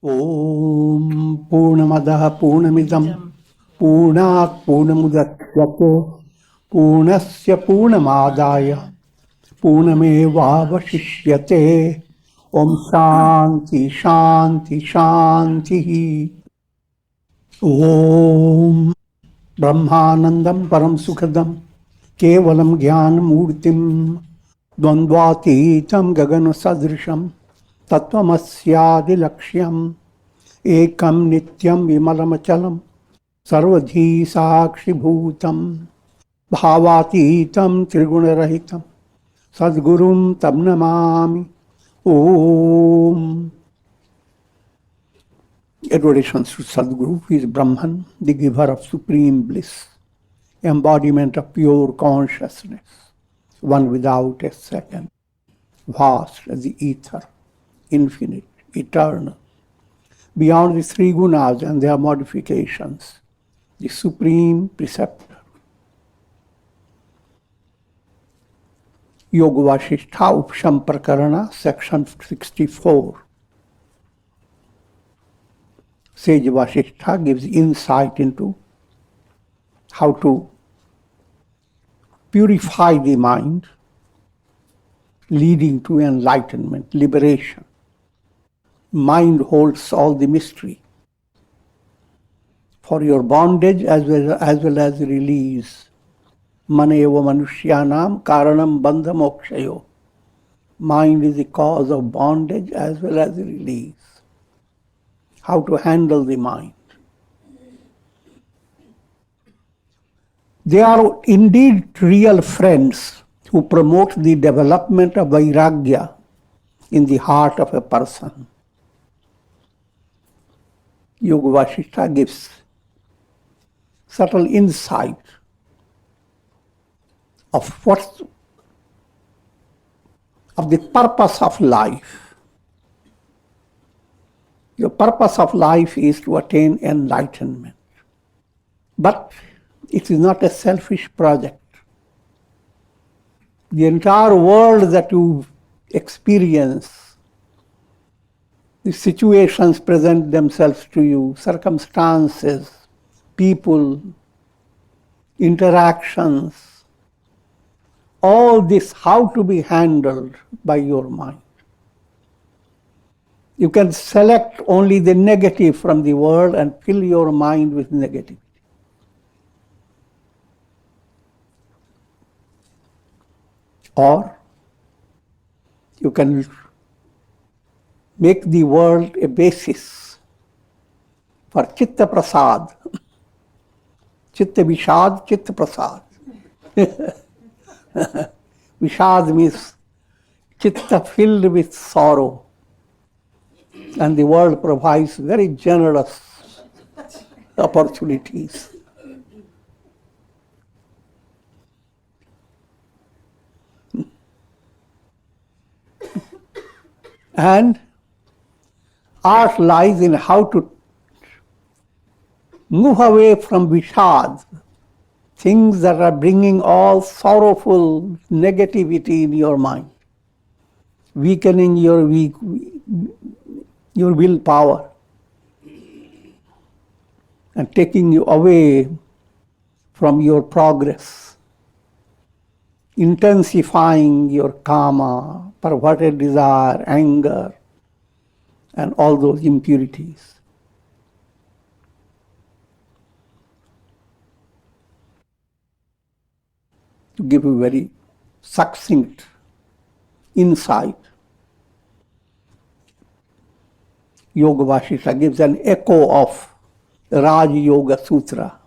ॐ पूर्णमदः पूर्णमिदं पूर्णात् पूर्णमुदच्यते पूर्णस्य पूर्णमादाय पूर्णमेवावशिष्यते। ॐ शान्ति शान्ति शान्तिः। ॐ ब्रह्मानन्दं परं सुखदं केवलं ज्ञानमूर्तिं द्वन्द्वातीतं गगनसदृशं तत्त्वमस्यादिलक्ष्यम् एकं नित्यं विमलमचलं सर्वधी साक्षिभूतं भावातीतं त्रिगुणरहितं सद्गुरुं तं Namami. Om. Adorations to Sadguru, who is Brahman, the giver of supreme bliss, embodiment of pure consciousness, one without a second, vast as the ether, infinite, eternal, beyond the three gunas and their modifications, the supreme preceptor. Yoga Vasistha, Upashama Prakarana, section 64. Sage Vasishtha gives insight into how to purify the mind, leading to enlightenment, liberation. Mind holds all the mystery for your bondage as well as release. Maneva manushyanam karanam bandha mokshayo. Mind is the cause of bondage as well as release. How to handle the mind. They are indeed real friends who promote the development of vairagya in the heart of a person. Yoga Vasistha gives subtle insight of the purpose of life. Your purpose of life is to attain enlightenment. But it is not a selfish project. The entire world that you experience, the situations present themselves to you, circumstances, people, interactions, all this how to be handled by your mind. You can select only the negative from the world and fill your mind with negativity. Or you can make the world a basis for chitta prasad. Chitta vishad, chitta prasad. Vishad means chitta filled with sorrow. And the world provides very generous opportunities. And art lies in how to move away from vishad, things that are bringing all sorrowful negativity in your mind, weakening your willpower and taking you away from your progress, intensifying your kama, perverted desire, anger, and all those impurities. To give a very succinct insight, Yoga Vasistha gives an echo of Raj Yoga Sutra.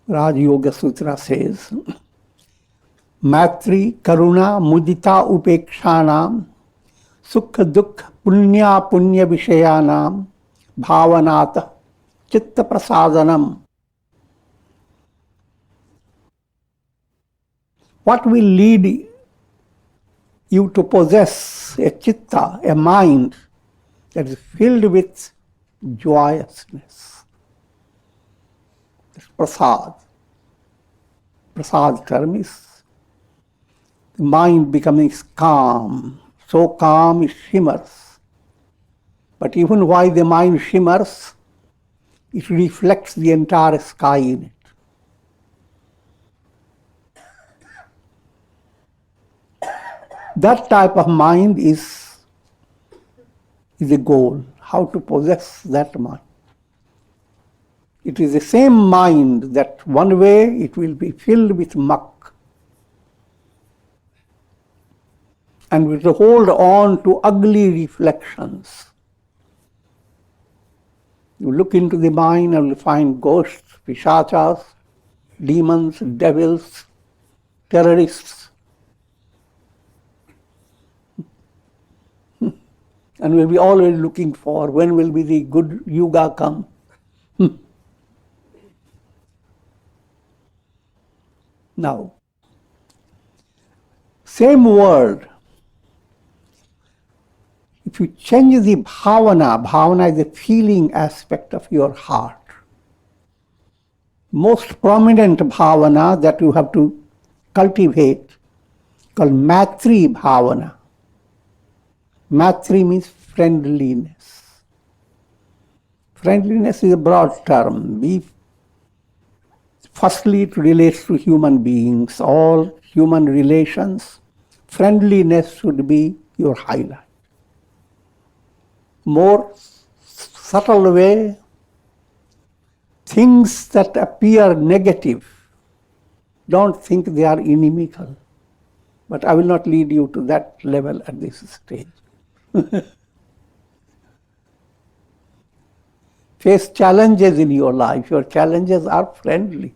Raj Yoga Sutra says, Maitri, Karuna, Mudita, Upekshanam, Sukha, Dukha, Punya, Punya Vishayanam, Bhavanata, Chitta Prasadanam. What will lead you to possess a chitta, a mind that is filled with joyousness? It's prasad. Prasad term is the mind becoming calm, so calm it shimmers But even while the mind shimmers, it reflects the entire sky in it. That type of mind is a goal, how to possess that mind. It is the same mind that one way it will be filled with muck and will hold on to ugly reflections. You look into the mind and will find ghosts, pishachas, demons, devils, terrorists. And we'll be always looking for when will be the good yuga come. Now, same word. If you change the bhavana is the feeling aspect of your heart. Most prominent bhavana that you have to cultivate called Maitri bhavana. Maitri means friendliness. Friendliness is a broad term. Firstly, it relates to human beings, all human relations. Friendliness should be your highlight. More subtle way, things that appear negative, don't think they are inimical. But I will not lead you to that level at this stage. Face challenges in your life. Your challenges are friendly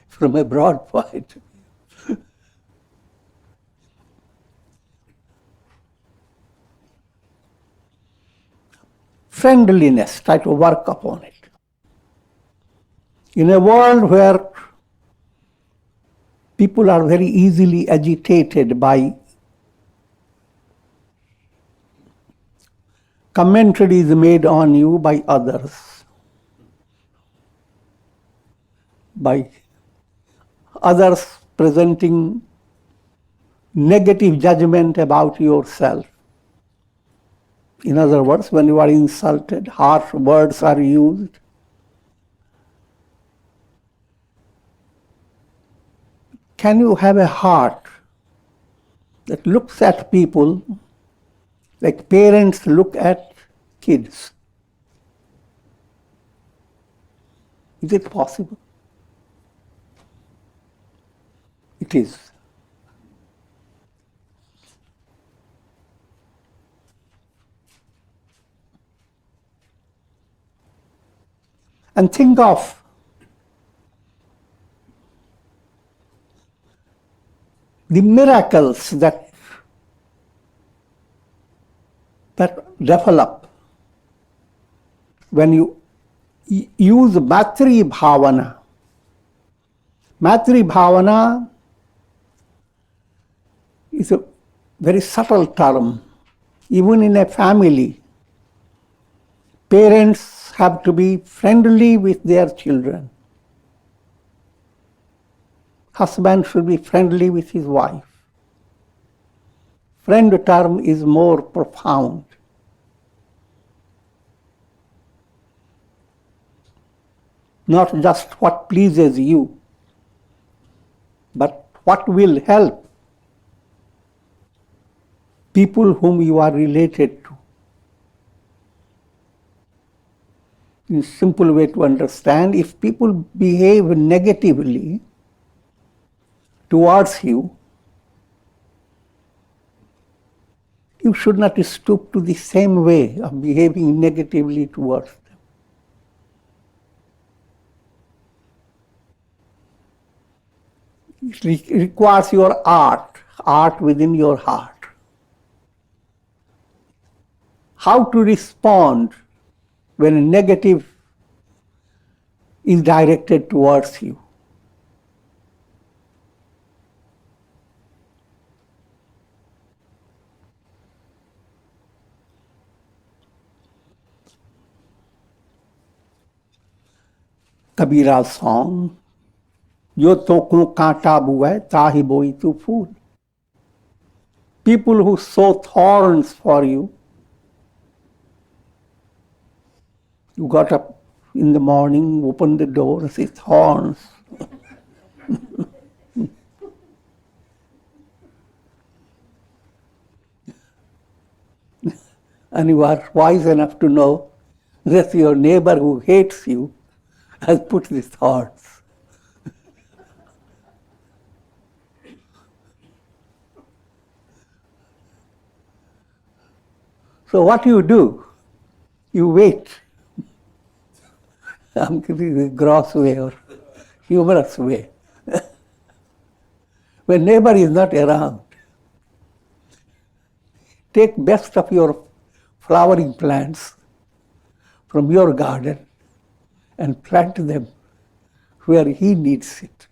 from a broad point. Friendliness, try to work upon it. In a world where people are very easily agitated by commentaries made on you by others, by others presenting negative judgment about yourself. In other words, when you are insulted, harsh words are used. Can you have a heart that looks at people like parents look at kids? Is it possible? It is. And think of the miracles that develop when you use Maitri bhavana. Maitri bhavana is a very subtle term. Even in a family, parents have to be friendly with their children. Husband should be friendly with his wife. Friend term is more profound. Not just what pleases you, but what will help people whom you are related to. In a simple way to understand, if people behave negatively towards you, you should not stoop to the same way of behaving negatively towards them. It requires your art within your heart. How to respond when a negative is directed towards you. Kabira's song, "Jo toko kanta buai, tahi boi tu fool." People who sow thorns for you You got up in the morning, opened the door, and see thorns. And you are wise enough to know that your neighbor who hates you has put these thorns. So what do? You wait. I'm giving the gross way or humorous way. When neighbor is not around, take best of your flowering plants from your garden and plant them where he needs it.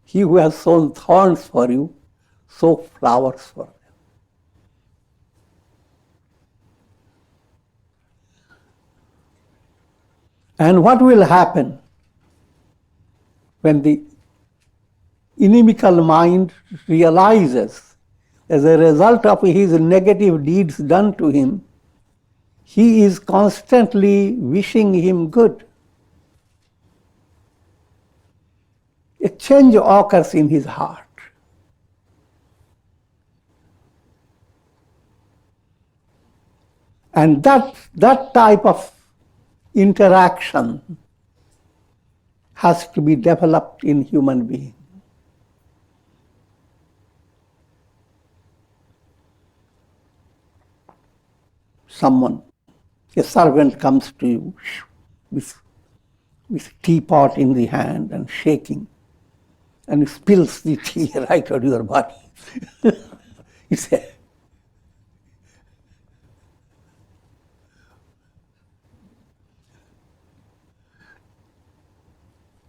He who has sown thorns for you, sow flowers for them. And what will happen when the inimical mind realizes, as a result of his negative deeds done to him, he is constantly wishing him good? A change occurs in his heart. And that type of interaction has to be developed in human beings. A servant comes to you with teapot in the hand and shaking, and spills the tea right on your body. You say,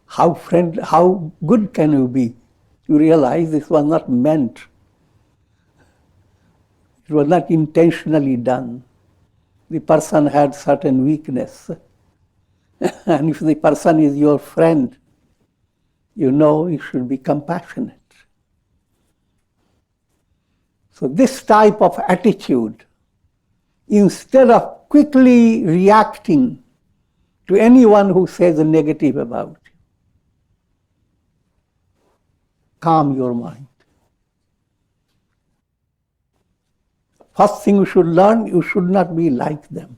how good can you be? You realize this was not meant. It was not intentionally done. The person had certain weakness. And if the person is your friend, you know you should be compassionate. So this type of attitude, instead of quickly reacting to anyone who says a negative about you, calm your mind. First thing you should learn, you should not be like them.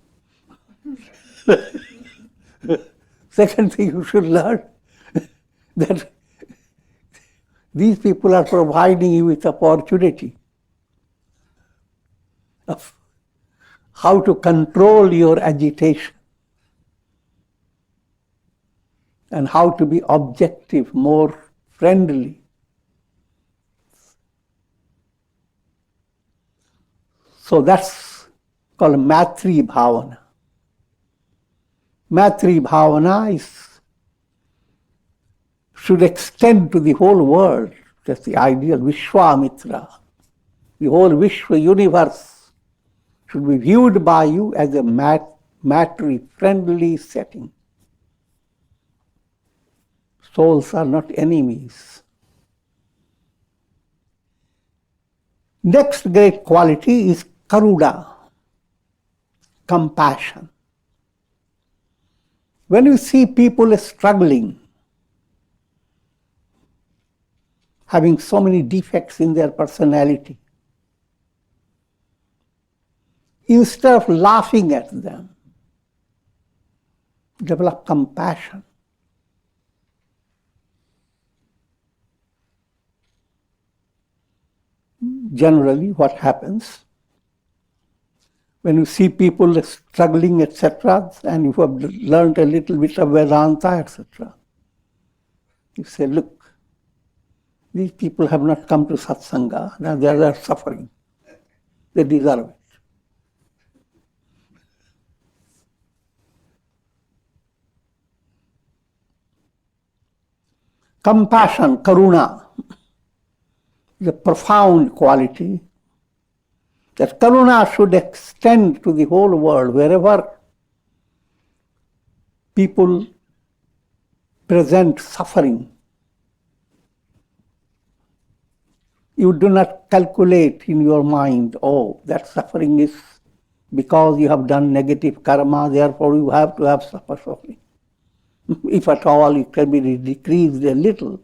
Second thing you should learn, that these people are providing you with opportunity of how to control your agitation and how to be objective, more friendly. So that's called Maitri Bhavana. Maitri Bhavana should extend to the whole world. That's the ideal Vishwamitra. The whole Vishwa universe should be viewed by you as a Maitri-friendly setting. Souls are not enemies. Next great quality is Karuna, compassion. When you see people struggling, having so many defects in their personality, instead of laughing at them, develop compassion. Generally, what happens when you see people struggling, etc., and you have learned a little bit of Vedanta, etc., you say, look, these people have not come to satsanga, now they are suffering. They deserve it. Compassion, karuna, is a profound quality. That karuna should extend to the whole world, wherever people present suffering. You do not calculate in your mind, oh, that suffering is because you have done negative karma, therefore you have to have suffering. If at all, it can be decreased a little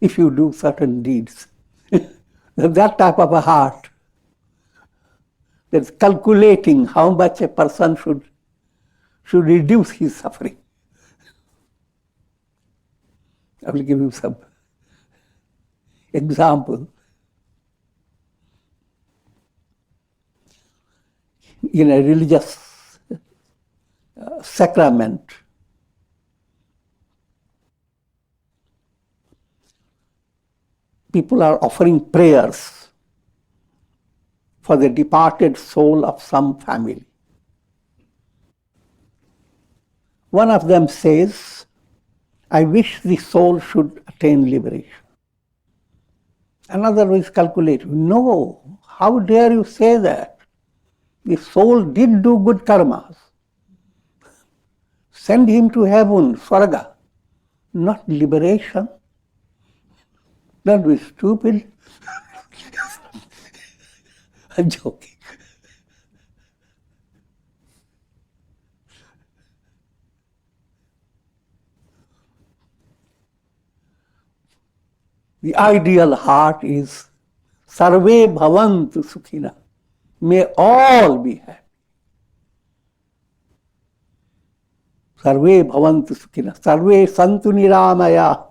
if you do certain deeds. That type of a heart, that's calculating how much a person should reduce his suffering. I will give you some example. In a religious sacrament, people are offering prayers for the departed soul of some family. One of them says, I wish the soul should attain liberation. Another is calculating, no, how dare you say that? The soul did do good karmas. Send him to heaven, Swarga, not liberation. Don't be stupid. I'm joking. The ideal heart is Sarve Bhavantu Sukhina. May all be happy. Sarve Bhavantu Sukhina. Sarve Santu Niramaya.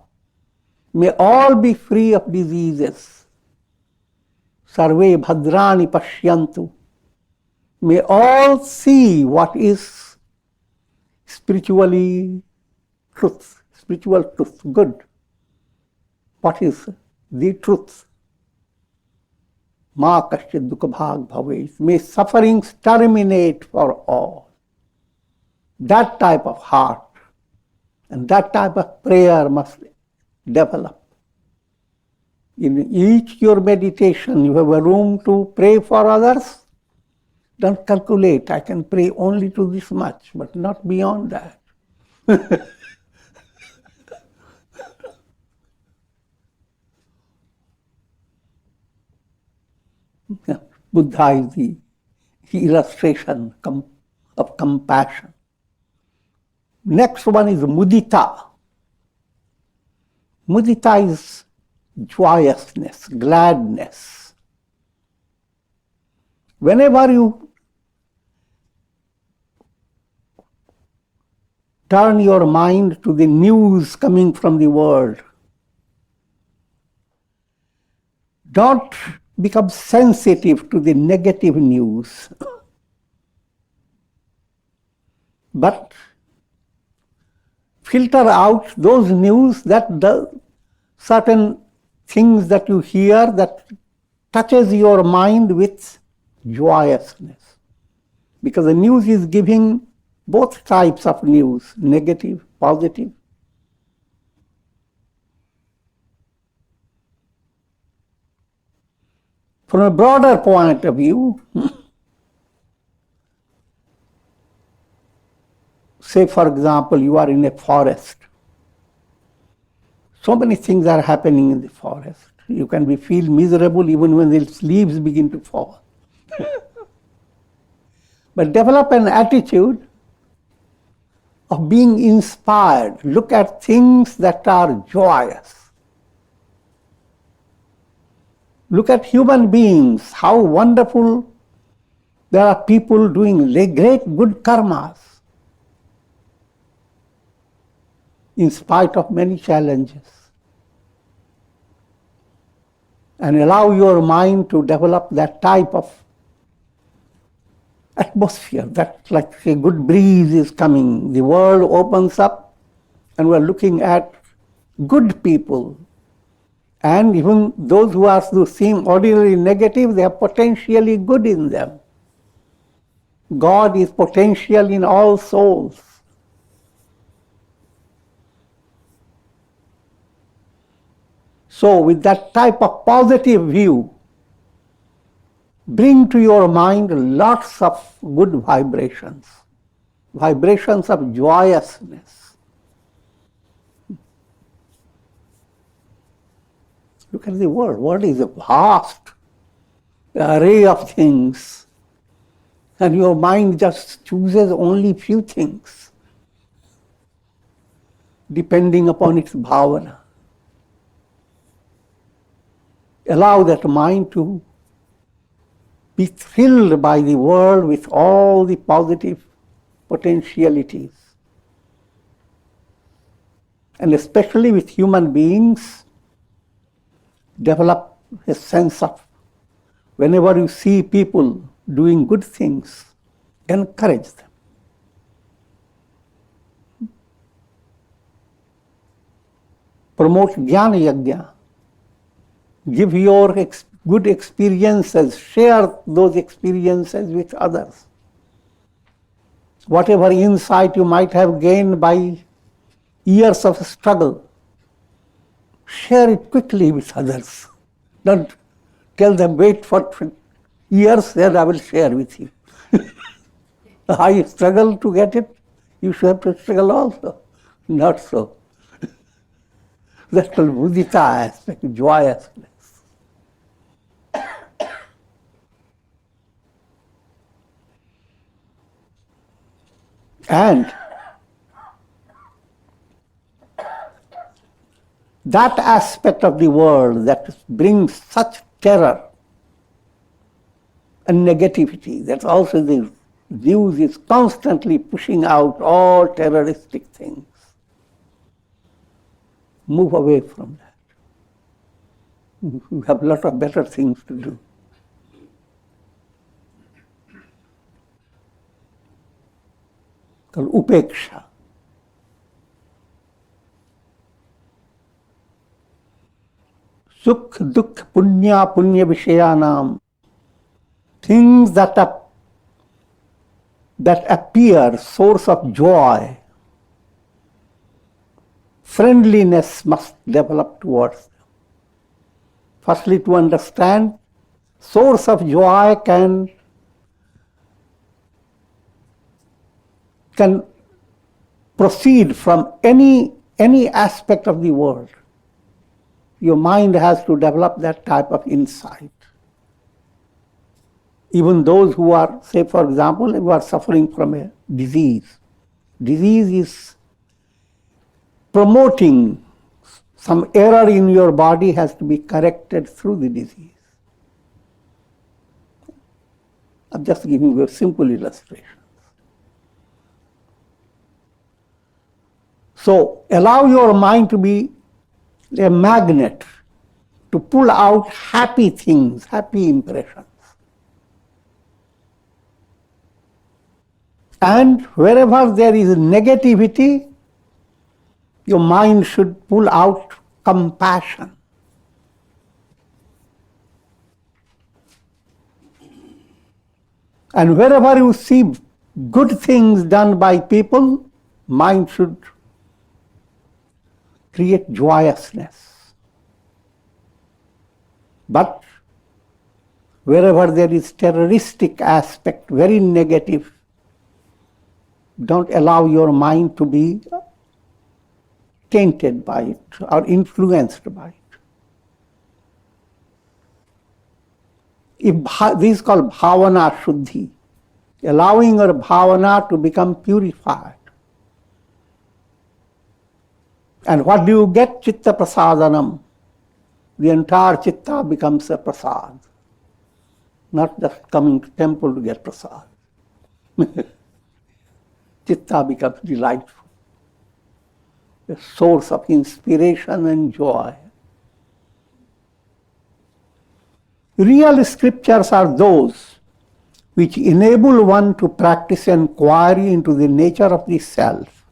May all be free of diseases. Sarve Bhadrani Pashyantu. May all see what is spiritual truth, good. What is the truth? Ma kaśyid dukha bhag bhavet. May sufferings terminate for all. That type of heart and that type of prayer must develop. In each your meditation, you have a room to pray for others. Don't calculate, I can pray only to this much, but not beyond that. Buddha is the illustration of compassion. Next one is mudita. Mudita is joyousness, gladness. Whenever you turn your mind to the news coming from the world, don't become sensitive to the negative news, but filter out those news that the certain things that you hear that touches your mind with joyousness. Because the news is giving both types of news, negative, positive. From a broader point of view, say for example, you are in a forest. So many things are happening in the forest. You can feel miserable even when the leaves begin to fall. But develop an attitude of being inspired. Look at things that are joyous. Look at human beings, how wonderful. There are people doing great good karmas in spite of many challenges. And allow your mind to develop that type of atmosphere, that like a good breeze is coming, the world opens up and we're looking at good people. And even those who seem ordinarily negative, they are potentially good in them. God is potential in all souls. So with that type of positive view, bring to your mind lots of good vibrations, vibrations of joyousness. Look at the world. World is a vast array of things, and your mind just chooses only few things, depending upon its bhavana. Allow that mind to be thrilled by the world with all the positive potentialities. And especially with human beings, develop a sense of, whenever you see people doing good things, encourage them. Promote jnana yajna. Give your good experiences, share those experiences with others. Whatever insight you might have gained by years of struggle, share it quickly with others. Don't tell them, wait for years, then I will share with you. I struggle to get it, you should have to struggle also. Not so. That's called mudita aspect, joyousness. And that aspect of the world that brings such terror and negativity, that also the news is constantly pushing out all terroristic things. Move away from that. You have a lot of better things to do. Called upeksha. Sukh, dukh, punya, punya vishayanam. Things that appear source of joy, friendliness must develop towards them. Firstly, to understand, source of joy can proceed from any aspect of the world. Your mind has to develop that type of insight. Even those who are, say for example, who are suffering from a disease. Disease is promoting some error in your body, has to be corrected through the disease. I'm just giving you a simple illustration. So allow your mind to be a magnet to pull out happy things, happy impressions. And wherever there is negativity, your mind should pull out compassion. And wherever you see good things done by people, mind should create joyousness. But wherever there is terroristic aspect, very negative, don't allow your mind to be tainted by it or influenced by it. This is called bhavana shuddhi, allowing your bhavana to become purified. And what do you get? Chitta prasadanam. The entire chitta becomes a prasad. Not just coming to temple to get prasad. Chitta becomes delightful, a source of inspiration and joy. Real scriptures are those which enable one to practice inquiry into the nature of the self.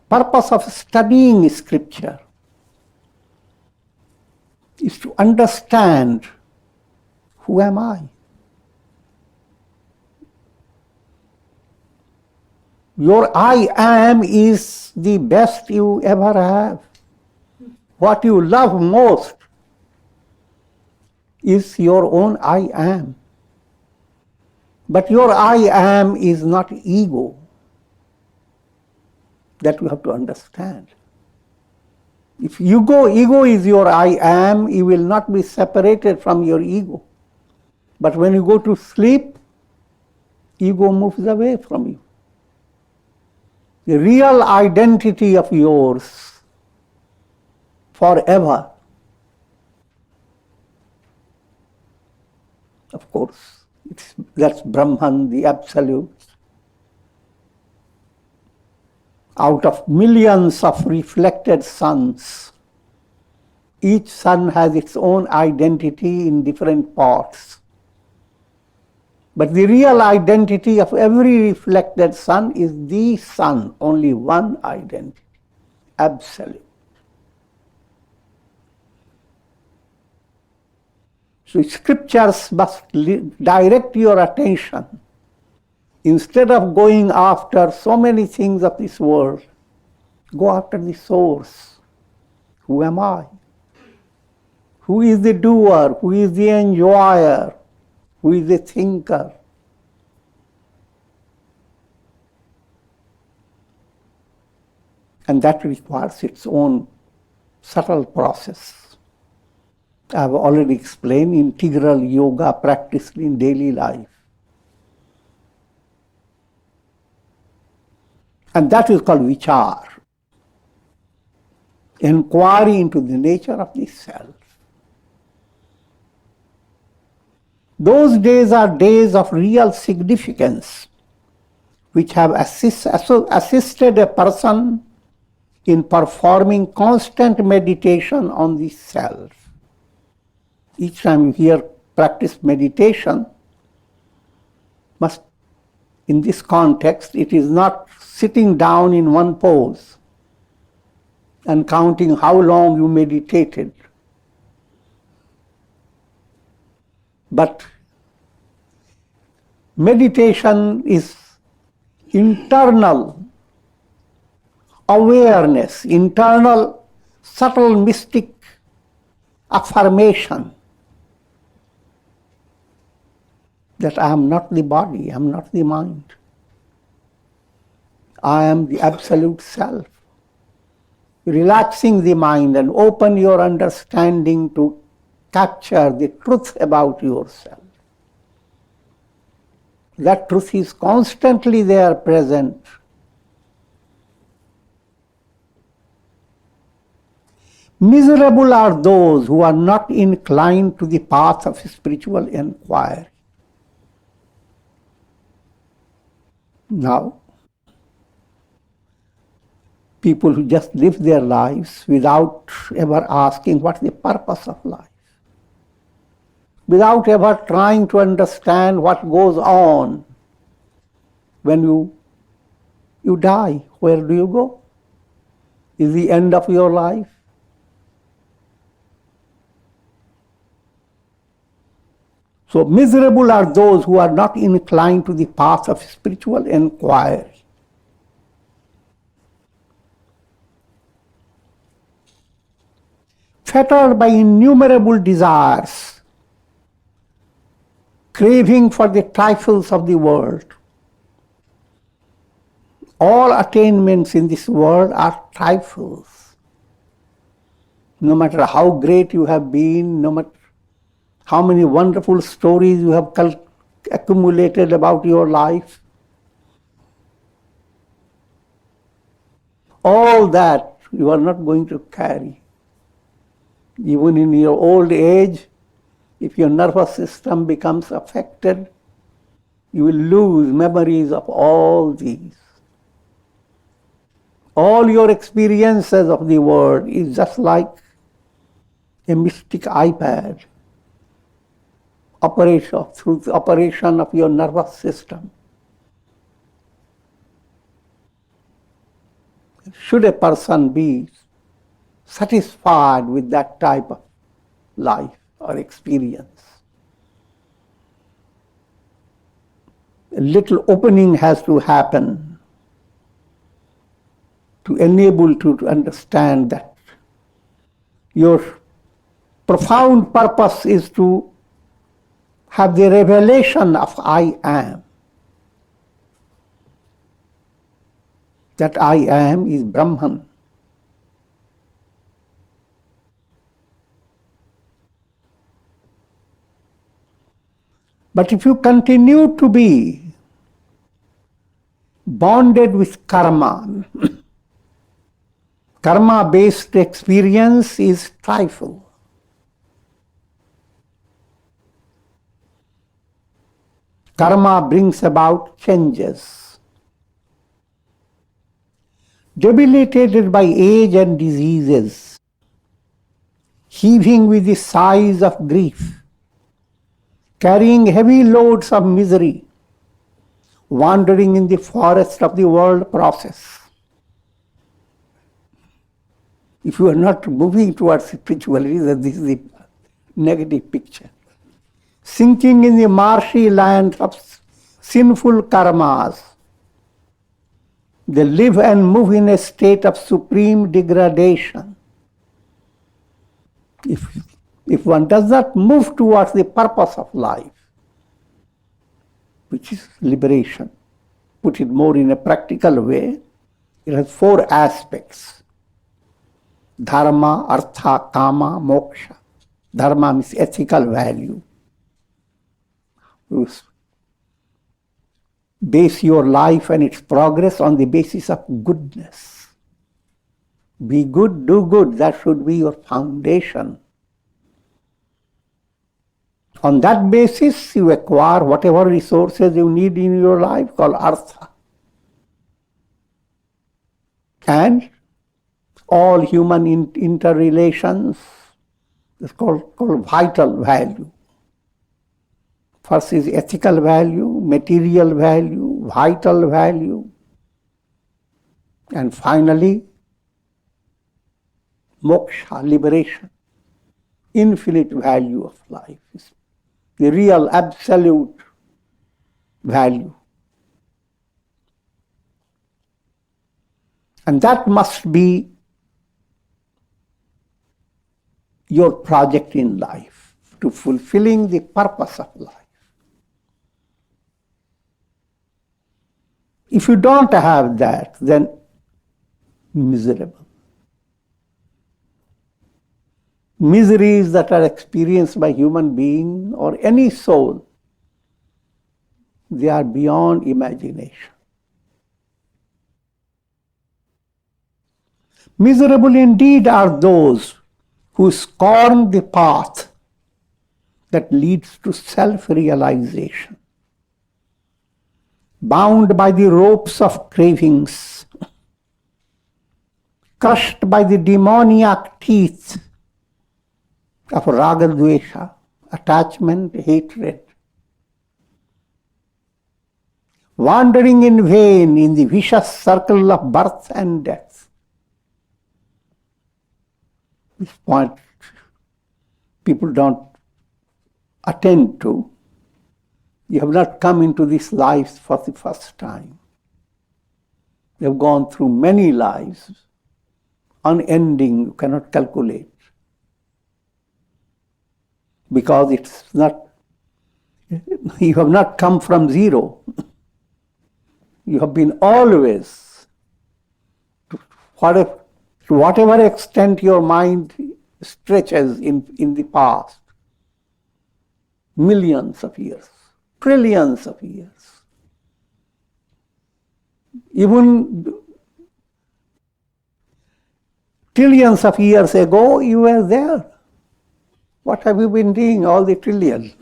Purpose of studying scripture is to understand, who am I? Your I am is the best you ever have. What you love most is your own I am. But your I am is not ego. That you have to understand. If ego is your I am, you will not be separated from your ego. But when you go to sleep, ego moves away from you. The real identity of yours forever, of course, that's Brahman, the Absolute. Out of millions of reflected suns, each sun has its own identity in different parts. But the real identity of every reflected sun is the sun, only one identity, Absolute. So scriptures must direct your attention. Instead of going after so many things of this world, go after the source. Who am I? Who is the doer? Who is the enjoyer? Who is the thinker? And that requires its own subtle process. I have already explained integral yoga practiced in daily life. And that is called vichar, inquiry into the nature of the self. Those days are days of real significance, which have assisted a person in performing constant meditation on the self. Each time you hear practice meditation, in this context, it is not sitting down in one pose and counting how long you meditated. But meditation is internal awareness, internal subtle mystic affirmation that I am not the body, I am not the mind. I am the absolute self. Relaxing the mind and open your understanding to capture the truth about yourself. That truth is constantly there present. Miserable are those who are not inclined to the path of spiritual inquiry. Now, people who just live their lives without ever asking what's the purpose of life, without ever trying to understand what goes on. When you die, where do you go? Is the end of your life? So miserable are those who are not inclined to the path of spiritual inquiry. Fettered by innumerable desires, craving for the trifles of the world. All attainments in this world are trifles. No matter how great you have been, no matter how many wonderful stories you have accumulated about your life, all that you are not going to carry. Even in your old age, if your nervous system becomes affected, you will lose memories of all these. All your experiences of the world is just like a mystic iPad through the operation of your nervous system. Should a person be satisfied with that type of life or experience, a little opening has to happen to enable you to understand that your profound purpose is to have the revelation of I am. That I am is Brahman. But if you continue to be bonded with karma, karma-based experience is trifle. Karma brings about changes. Debilitated by age and diseases, heaving with the sighs of grief, carrying heavy loads of misery, wandering in the forest of the world process. If you are not moving towards spirituality, then this is the negative picture. Sinking in the marshy land of sinful karmas, they live and move in a state of supreme degradation. If one does not move towards the purpose of life, which is liberation, put it more in a practical way, it has 4 aspects. Dharma, artha, kama, moksha. Dharma means ethical value. You base your life and its progress on the basis of goodness. Be good, do good. That should be your foundation. On that basis, you acquire whatever resources you need in your life, called artha. And all human interrelations is called vital value. First is ethical value, material value, vital value, and finally, moksha, liberation, infinite value of life, the real absolute value. And that must be your project in life, to fulfilling the purpose of life. If you don't have that, then miserable. Miseries that are experienced by human being or any soul, they are beyond imagination. Miserable indeed are those who scorn the path that leads to self-realization, bound by the ropes of cravings, crushed by the demoniac teeth of raga dvesha, attachment, hatred, wandering in vain in the vicious circle of birth and death. This point people don't attend to. You have not come into this life for the first time. You have gone through many lives, unending, you cannot calculate. Because it's not, you have not come from zero. You have been always, to whatever extent your mind stretches in the past, millions of years, trillions of years. Even trillions of years ago, you were there. What have you been doing all the trillion?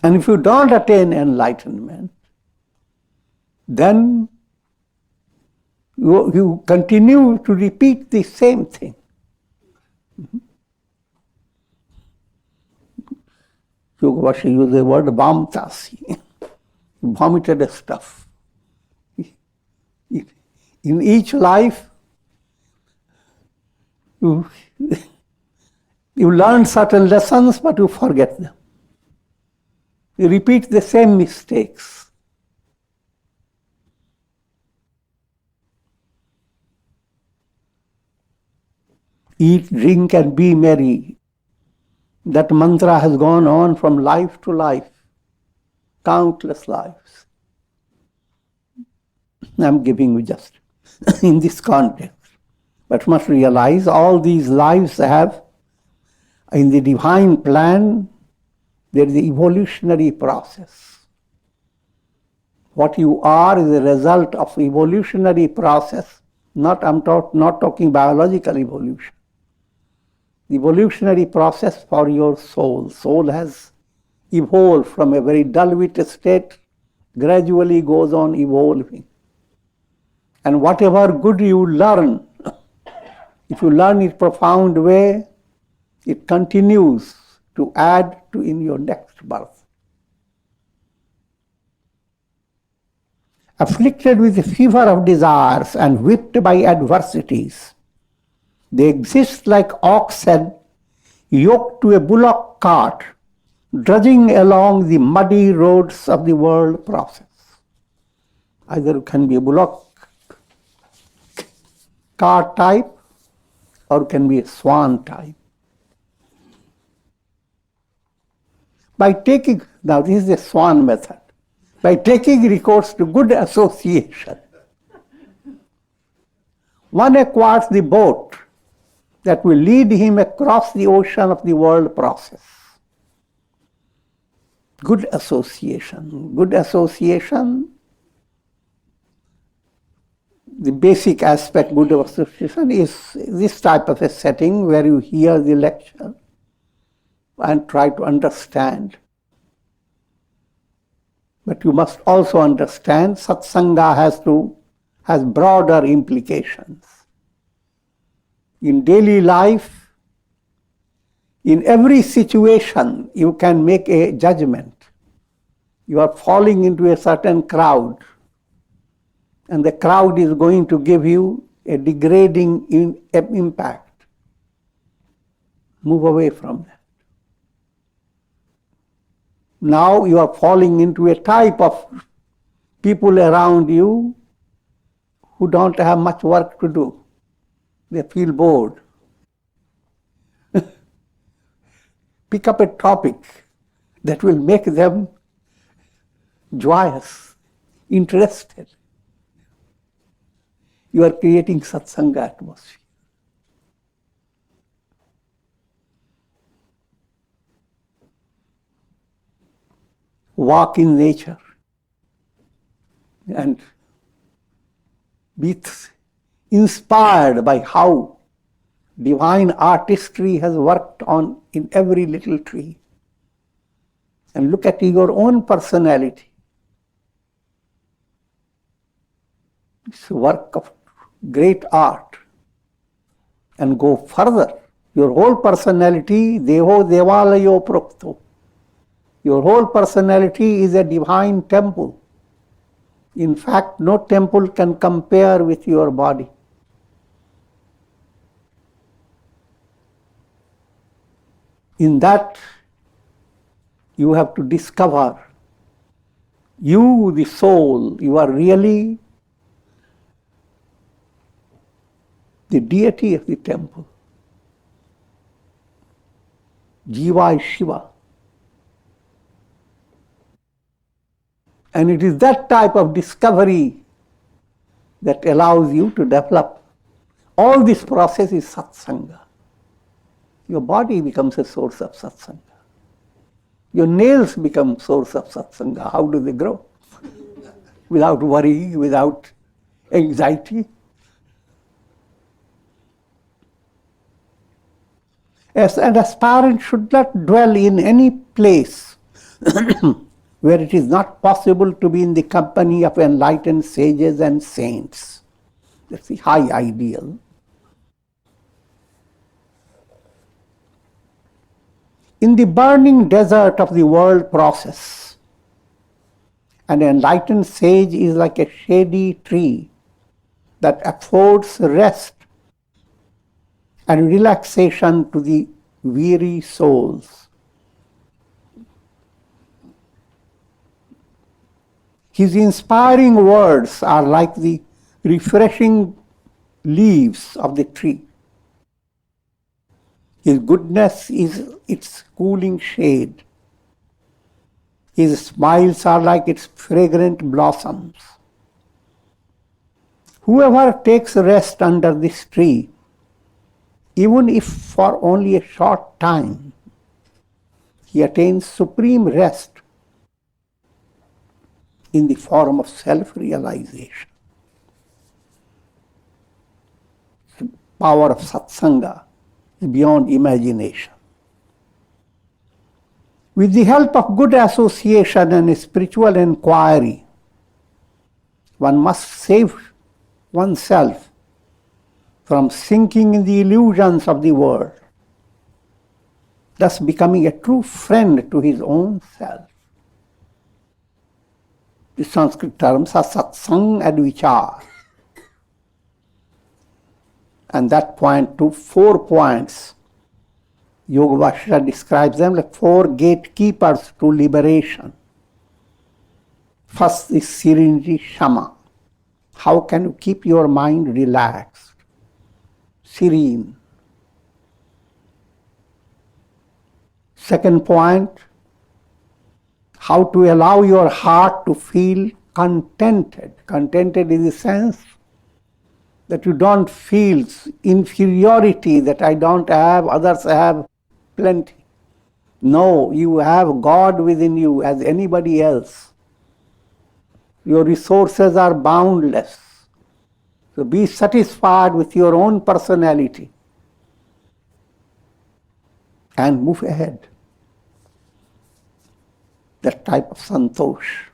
And if you don't attain enlightenment, then you continue to repeat the same thing. Yoga Vasistha used the word vamtasi, vomited stuff. In each life, you learn certain lessons, but you forget them. You repeat the same mistakes. Eat, drink, and be merry. That mantra has gone on from life to life, countless lives. I'm giving you just in this context. But you must realize all these lives have, in the divine plan, there is the evolutionary process. What you are is a result of evolutionary process. Not talking biological evolution. The evolutionary process for your soul. Soul has evolved from a very dull-wit state, gradually goes on evolving. And whatever good you learn, if you learn in a profound way, it continues to add to in your next birth. Afflicted with the fever of desires and whipped by adversities, they exist like oxen yoked to a bullock cart, drudging along the muddy roads of the world process. Either it can be a bullock cart type or it can be a swan type. Now this is the swan method. By taking recourse to good association, one acquires the boat that will lead him across the ocean of the world process. Good association. Good association, the basic aspect good association is this type of a setting where you hear the lecture and try to understand. But you must also understand satsanga has broader implications. In daily life, in every situation, you can make a judgment. You are falling into a certain crowd, and the crowd is going to give you a degrading impact. Move away from that. Now you are falling into a type of people around you who don't have much work to do. They feel bored. Pick up a topic that will make them joyous, interested. You are creating satsanga atmosphere. Walk in nature and be inspired by how divine artistry has worked on in every little tree. And look at your own personality. It's a work of great art. And go further. Your whole personality, deho devalayo prokto. Your whole personality is a divine temple. In fact, no temple can compare with your body. In that, you have to discover you, the soul, you are really the deity of the temple. Jiva is Shiva. And it is that type of discovery that allows you to develop. All this process is satsanga. Your body becomes a source of satsanga. Your nails become source of satsanga. How do they grow? Without worry, without anxiety. Yes, an aspirant should not dwell in any place where it is not possible to be in the company of enlightened sages and saints. That's the high ideal. In the burning desert of the world process, an enlightened sage is like a shady tree that affords rest and relaxation to the weary souls. His inspiring words are like the refreshing leaves of the tree. His goodness is its cooling shade. His smiles are like its fragrant blossoms. Whoever takes rest under this tree, even if for only a short time, he attains supreme rest in the form of self-realization. The power of satsanga is beyond imagination. With the help of good association and spiritual inquiry, one must save oneself from sinking in the illusions of the world, thus becoming a true friend to his own self. The Sanskrit terms are satsang and vichar. And that point to 4 points. Yoga Vasistha describes them like 4 gatekeepers to liberation. First is serenity, shama. How can you keep your mind relaxed, serene? Second point, how to allow your heart to feel contented. Contented in the sense that you don't feel inferiority, that I don't have, others have plenty. No, you have God within you as anybody else. Your resources are boundless. So be satisfied with your own personality and move ahead. That type of santosh.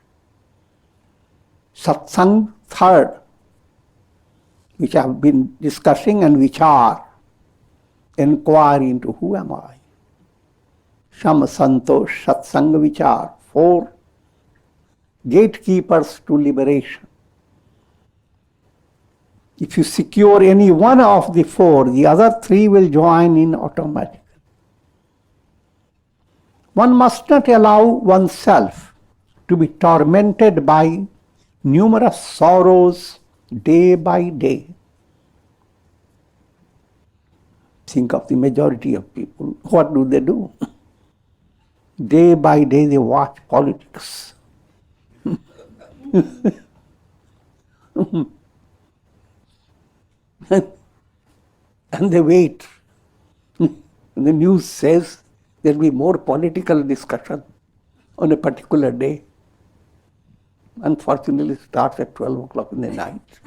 Satsang, third, which I have been discussing, and vichar, inquiry into who am I. Shama, santosh, satsang, vichar, 4 gatekeepers to liberation. If you secure any one of the 4, the other 3 will join in automatically. One must not allow oneself to be tormented by numerous sorrows day by day. Think of the majority of people. What do? Day by day they watch politics. And they wait. The news says there will be more political discussion on a particular day. Unfortunately, it starts at 12 o'clock in the night.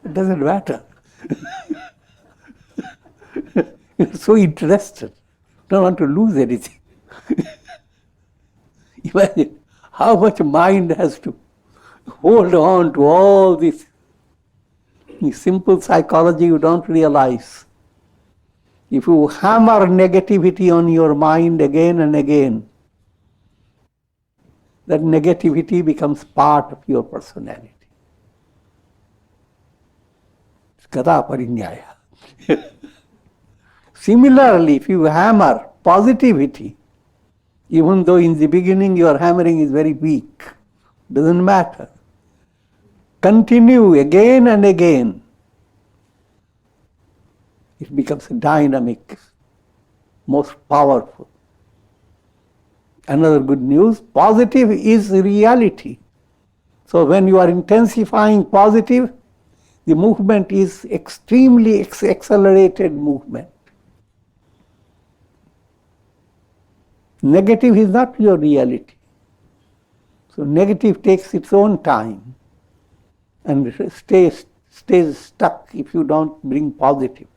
It doesn't matter. You're so interested. Don't want to lose anything. Imagine how much mind has to hold on to all this. In simple psychology, you don't realize. If you hammer negativity on your mind again and again, that negativity becomes part of your personality. It's gata parinyaya. Similarly, if you hammer positivity, even though in the beginning your hammering is very weak, doesn't matter. Continue again and again. It becomes dynamic, most powerful. Another good news, positive is reality. So when you are intensifying positive, the movement is extremely accelerated movement. Negative is not your reality. So negative takes its own time and stays stuck if you don't bring positive.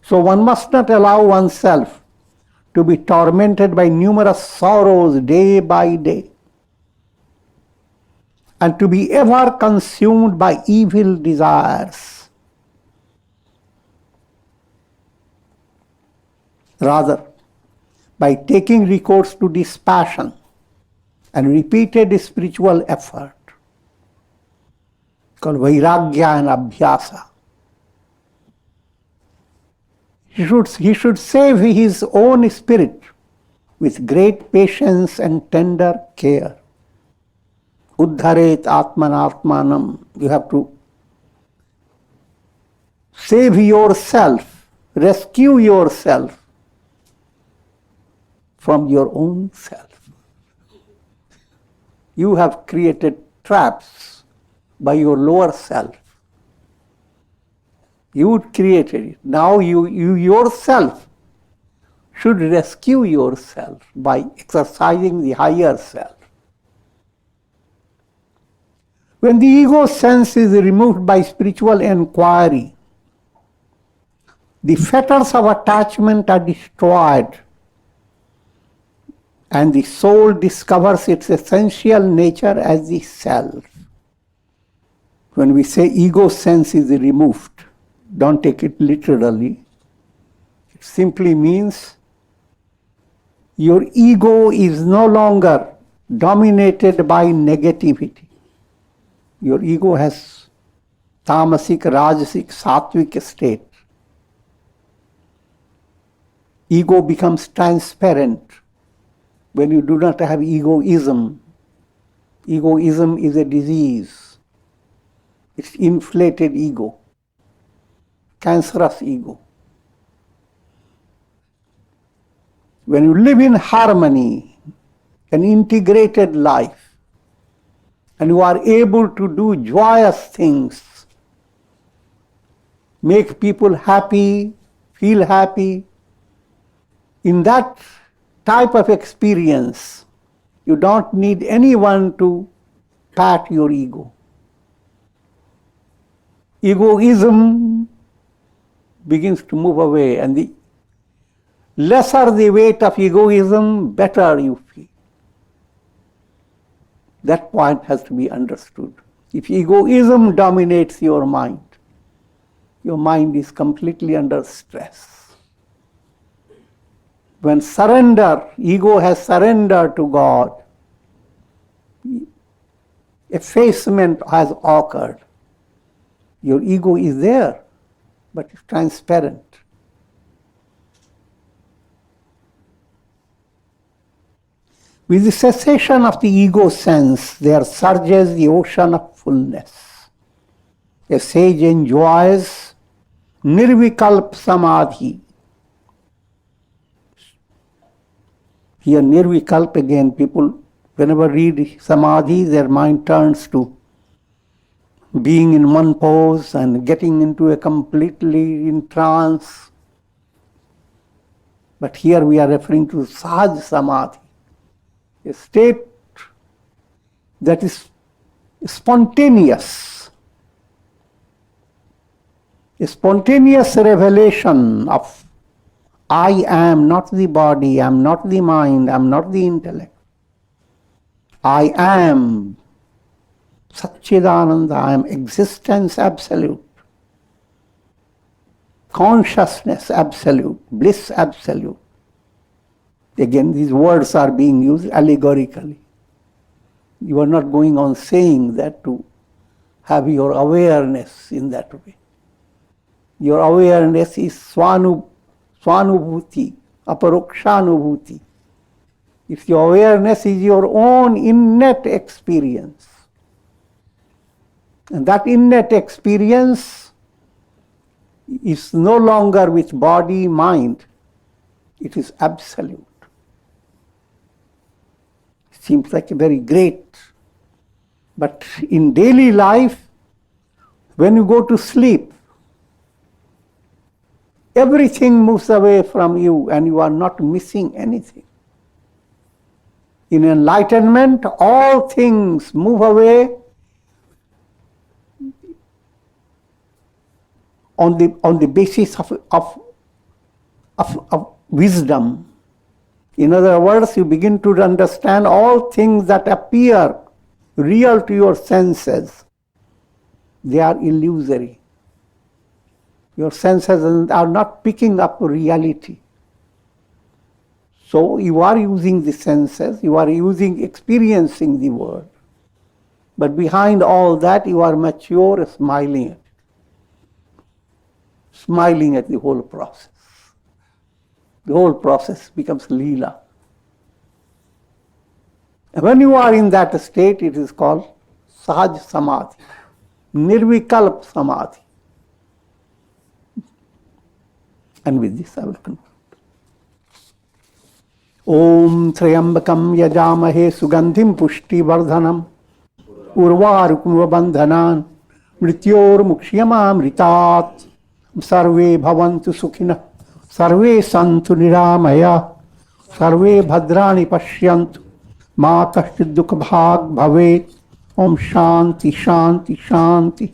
So one must not allow oneself to be tormented by numerous sorrows day by day, and to be ever consumed by evil desires. Rather, by taking recourse to dispassion and repeated spiritual effort, called vairagya and abhyasa, he should save his own spirit with great patience and tender care. Uddharet atmanatmanam. You have to save yourself, rescue yourself from your own self. You have created traps by your lower self. You created it. Now you yourself should rescue yourself by exercising the higher self. When the ego sense is removed by spiritual inquiry, the fetters of attachment are destroyed and the soul discovers its essential nature as the self. When we say ego sense is removed, don't take it literally. It simply means your ego is no longer dominated by negativity. Your ego has tamasic, rajasic, sattvic state. Ego becomes transparent when you do not have egoism. Egoism is a disease. It's inflated ego, cancerous ego. When you live in harmony, an integrated life, and you are able to do joyous things, make people happy, feel happy, in that type of experience, you don't need anyone to pat your ego. Egoism begins to move away, and the lesser the weight of egoism, better you feel. That point has to be understood. If egoism dominates your mind is completely under stress. When surrender, ego has surrendered to God, effacement has occurred. Your ego is there, but it's transparent. With the cessation of the ego sense, there surges the ocean of fullness. A sage enjoys nirvikalp samadhi. Here nirvikalp again, people whenever read samadhi, their mind turns to being in one pose and getting into a completely in trance. But here we are referring to sahaj samadhi, a state that is spontaneous, a spontaneous revelation of I am not the body, I am not the mind, I am not the intellect. I am Satchidananda, I am existence absolute, consciousness absolute, bliss absolute. Again, these words are being used allegorically. You are not going on saying that to have your awareness in that way. Your awareness is swanubhuti, aparokshanubhuti. If your awareness is your own innate experience, and that innate experience is no longer with body, mind, it is absolute. Seems like a very great, but in daily life, when you go to sleep, everything moves away from you and you are not missing anything. In enlightenment, all things move away on the basis of wisdom. In other words, you begin to understand all things that appear real to your senses, they are illusory. Your senses are not picking up reality. So you are using the senses, you are experiencing the world. But behind all that, you are mature, smiling at the whole process. The whole process becomes Leela. And when you are in that state, it is called Sahaj Samadhi, Nirvikalp Samadhi. And with this I will conclude. Om Triambakam Yajamahe Sugandhim Pushtivardhanam Urvarukum Bandhanan Mrityor Mukshiyamamritat Sarve Bhavantu Sukhina Sarve Santu Niramaya Sarve Bhadrani Pashyantu Ma Kashchid Dukha Bhag Bhavet Om Shanti Shanti Shanti